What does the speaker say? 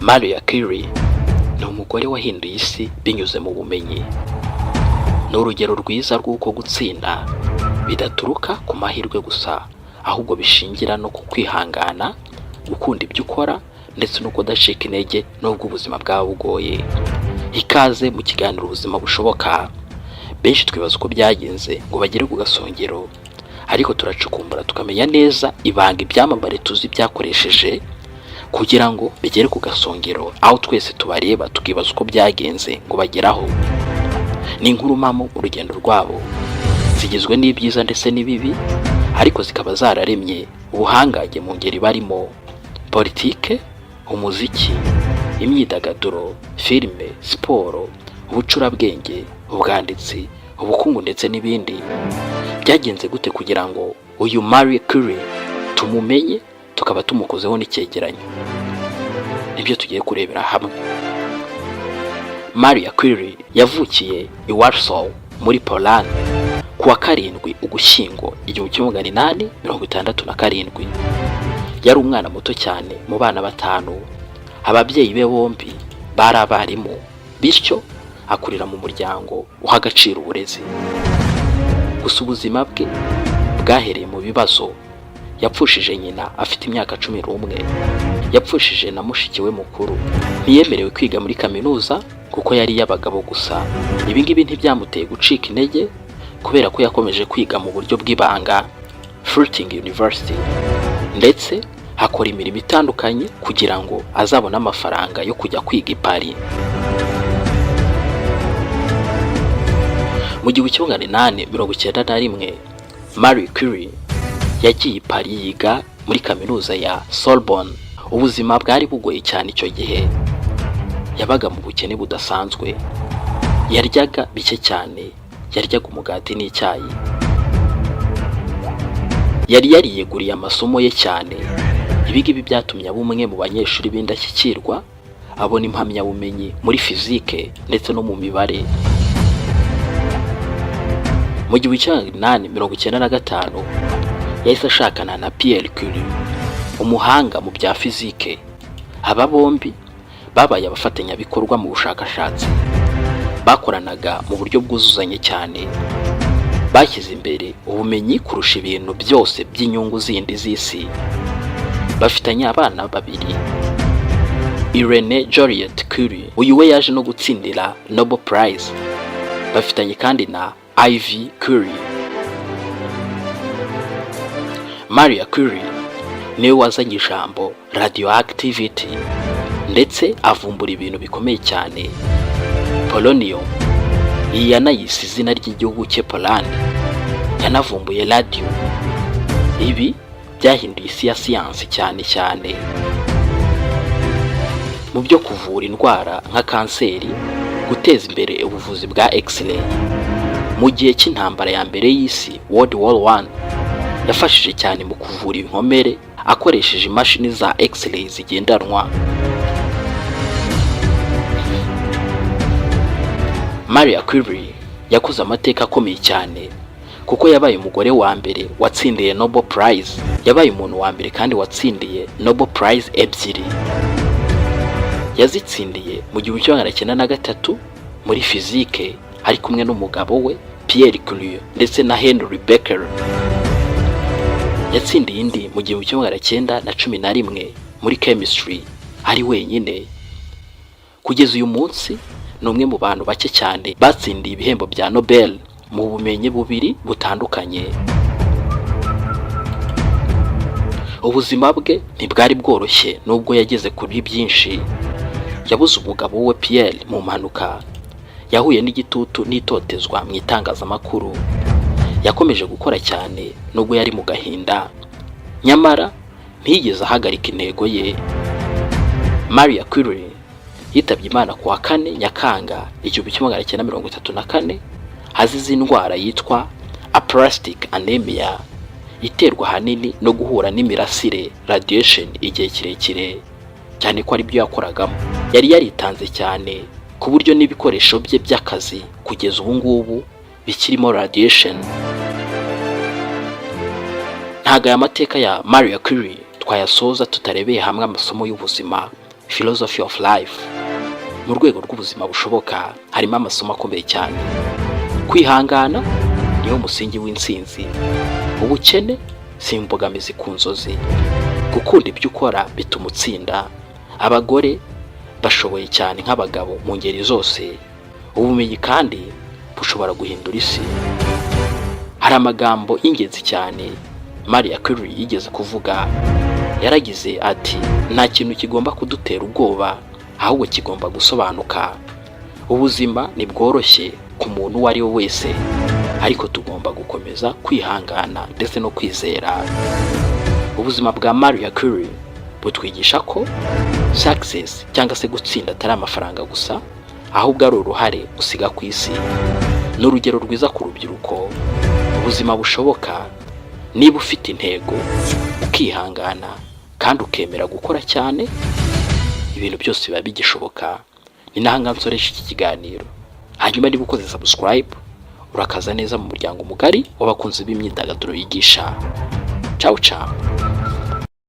Maria Curie ni umugore wahinduye isi binyuze mu bumenyi. Ni urugero rwiza rw'uko gutsinda bidaturuka ku mahirwe gusa, ahubwo bishingira no ku kwihangana, gukunda ibyo ukora ndetse no kudacika intege nubwo ubuzima bwawe bugoye. Ikaze mu kiganiro ubuzima bushoboka. Benshi twibaza uko byagenze ngo bagere ku gasongero, ariko turacukumbura tukamenya neza ibanga ibyamamare tuzi byakoresheje kugira ngo bigere ku gasongero, aho twese tubareba tukibaza uko byagenze ngo bageraho. Ni inkuru mpamo urugendo rwabo, zigizwe n'ibyiza ndetse n'ibibi, ariko zikaba zararemye ubuhangange mu ngeri barimo politike, umuziki, imyidagaduro, filime, siporo, ubucurabwenge, ubwanditsi, ubukungu ndetse n'ibindi. Byagenze gute kugira ngo uyu Marie Curie tumumenye tukaba tumukozeho n'icyegeranyo? Nibyo tugiye kurebera hamwe. Maria Curie yavukiye i Warsaw muri Poland kuwa 7 Ugushyingo 1867. Yari umwana muto cyane mu bana 5. Ababyeyi be bombi bari abarimu, bityo akurira mu muryango uha agaciro uburezi. Gusa ubuzima bwe bwahereye mu bibazo. Yapfushije nyina afite imyaka 11. Yapfushije na mushiki we mukuru. Ntiyemerewe kwiga muri kaminuza kuko yari y'abagabo gusa. Ibi ngibi ntibyamuteye gucika intege, kubera ko yakomeje kwiga mu buryo bw'ibanga Furting University, ndetse akora imirimo itandukanye kugira ngo azabone amafaranga yo kujya kwiga i Paris. Mu 1891 Marie Curie yagiye i Paris yiga muri kaminuza ya Sorbonne. Ubuzima bwari bugoye cyane icyo gihe. Yabaga mu bukene budasanzwe. Yaryaga bike cyane, yaryaga umugati n'icyayi. Yari yariyeguriye amasomo ye cyane. Ibi ngibi byatumye aba umwe mu banyeshuri b'indashyikirwa, abona impamyabumenyi muri fizike ndetse no mu mibare. Mu 1895 yahise ashakana na Pierre Curie, umuhanga mu bya fizike. Aba bombi babaye abafatanyabikorwa mu bushakashatsi. Bakoranaga mu buryo bwuzuzanye cyane. Bashyize imbere ubumenyi kurusha ibintu byose by'inyungu zindi z'isi. Bafitanye abana 2, Irene Joliot Curie, uyu we yaje no gutsindira Nobel Prize. Bafitanye kandi na Ivy Curie. Maria Curie niwe wazanye ijambo radioactivity, ndetse avumbura ibintu bikomeye cyane. Polonium, iyi yanayise izina ry'igihugu cye Poland. Yanavumbuye radium. Ibi byahinduye isi ya siyansi cyane. Mu byo kuvura indwara nka kanseri, guteza imbere ubuvuzi bwa X-ray. Mu gihe cy'intambara ya mbere y'isi, World War I, yafashije cyane mu kuvura inkomere akoresheje imashini za X-ray zigendanwa. Maria Curie yakoze amateka akomeye cyane kuko yabaye umugore wa mbere watsindiye Nobel Prize. Yabaye umuntu wa mbere kandi watsindiye Nobel Prize 2. Yazitsindiye mu 1903 muri fizike ari kumwe n'umugabo we Pierre Curie ndetse na Henry Becquerel. Yatsindiye indi mu 1911 muri chemistry ari wenyine. Kugeza uyu munsi ni umwe mu bantu bake cyane batsindiye ibihembo bya Nobel mu bumenyi 2 butandukanye. Ubuzima bwe ntibwari bworoshye nubwo yageze kuri byinshi. Yabuze umugabo we Pierre mu mpanuka. Yahuye n'igitutu n'itotezwa mu itangazamakuru. Yakomeje gukora cyane nubwo yari mu gahinda, nyamara ntiyigeze ahagarika intego ye. Maria Curie yitabye Imana kuwa 4 Nyakanga 1934 azize indwara yitwa aplastic anemia, iterwa hanini no guhura n'imirasire radiation igihe kirekire, cyane ko ari byo yakoragamo. Yari yaritanze cyane ku buryo n'ibikoresho bye by'akazi kugeza ubu ngubu bikirimo radiation. Ntago aya mateka ya Maria Curie twayasoza tutarebeye hamwe amasomo y'ubuzima philosophy of life. Mu rwego rw'ubuzima bushoboka harimo amasomo akomeye cyane. Kwihangana niwo musingi w'intsinzi. Ubukene si imbogamizi ku nzozi. Gukunda ibyo ukora bituma utsinda. Abagore bashoboye cyane nk'abagabo mu ngeri zose. Ubumenyi kandi bushobora guhindura isi. Hari amagambo y'ingenzi cyane Marie Curie yigeze kuvuga. Yaragize ati, nta kintu kigomba kudutera ubwoba, ahubwo kigomba gusobanuka. Ubuzima ni bworoshye ku muntu uwo ari we wese, ariko tugomba gukomeza kwihangana ndetse no kwizera. Ubuzima bwa Marie Curie butwigisha ko success cyangwa se gutsinda atari amafaranga gusa, ahubwo ari uruhare usiga ku isi. N'urugero rwiza ku rubyiruko. Ubuzima bushoboka niba ufite intego, ukihangana kandi ukemera gukora cyane, ibintu byose biba bigishoboka. Ni nahanga nsoresha iki kiganiro. Hanyuma niba ukoze subscribe, urakaza neza mu muryango mugari w'abakunzi b'imyidagaduro yigisha. Ciao ciao.